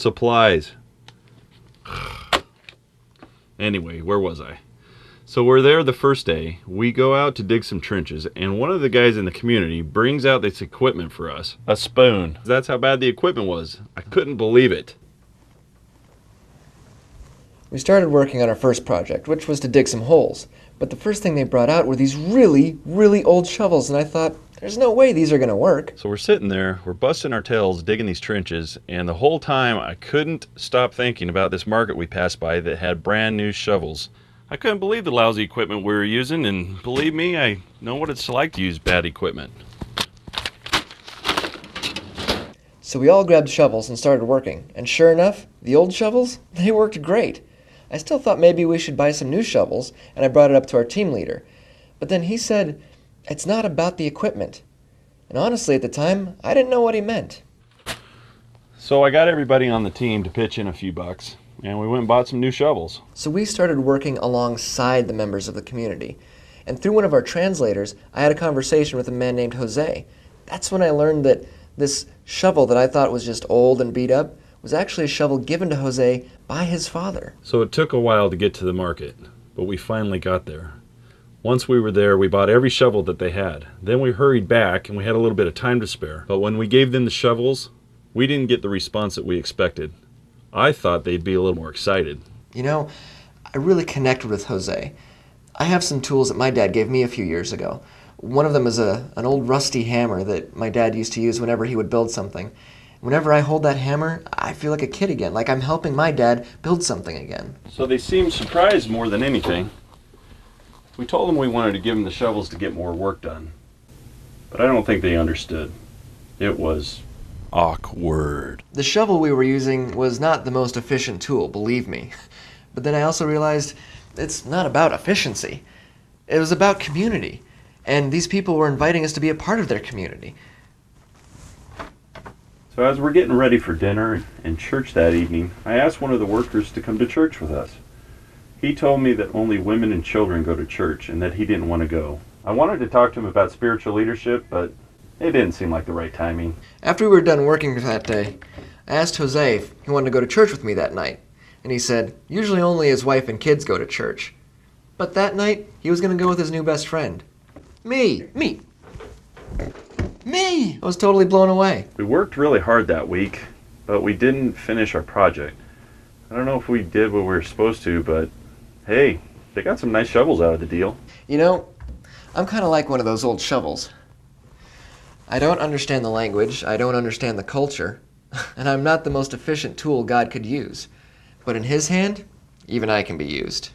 supplies. Anyway, where was I? So we're there the first day. We go out to dig some trenches, and one of the guys in the community brings out this equipment for us. A spoon. That's how bad the equipment was. I couldn't believe it. We started working on our first project, which was to dig some holes. But the first thing they brought out were these really, really old shovels, and I thought, there's no way these are going to work. So we're sitting there, we're busting our tails digging these trenches, and the whole time I couldn't stop thinking about this market we passed by that had brand new shovels. I couldn't believe the lousy equipment we were using, and believe me, I know what it's like to use bad equipment. So we all grabbed shovels and started working, and sure enough, the old shovels, they worked great. I still thought maybe we should buy some new shovels, and I brought it up to our team leader. But then he said, it's not about the equipment. And honestly, at the time, I didn't know what he meant. So I got everybody on the team to pitch in a few bucks, and we went and bought some new shovels. So we started working alongside the members of the community. And through one of our translators, I had a conversation with a man named Jose. That's when I learned that this shovel that I thought was just old and beat up was actually a shovel given to Jose by his father. So it took a while to get to the market, but we finally got there. Once we were there, we bought every shovel that they had. Then we hurried back, and we had a little bit of time to spare. But when we gave them the shovels, we didn't get the response that we expected. I thought they'd be a little more excited. You know, I really connected with Jose. I have some tools that my dad gave me a few years ago. One of them is an old rusty hammer that my dad used to use whenever he would build something. Whenever I hold that hammer, I feel like a kid again, like I'm helping my dad build something again. So they seemed surprised more than anything. We told them we wanted to give them the shovels to get more work done. But I don't think they understood. It was awkward. The shovel we were using was not the most efficient tool, believe me. But then I also realized it's not about efficiency. It was about community. And these people were inviting us to be a part of their community. So as we're getting ready for dinner and church that evening, I asked one of the workers to come to church with us. He told me that only women and children go to church and that he didn't want to go. I wanted to talk to him about spiritual leadership, but it didn't seem like the right timing. After we were done working that day, I asked Jose if he wanted to go to church with me that night. And he said, usually only his wife and kids go to church. But that night, he was going to go with his new best friend. Me! I was totally blown away. We worked really hard that week, but we didn't finish our project. I don't know if we did what we were supposed to, but hey, they got some nice shovels out of the deal. You know, I'm kind of like one of those old shovels. I don't understand the language, I don't understand the culture, and I'm not the most efficient tool God could use. But in His hand, even I can be used.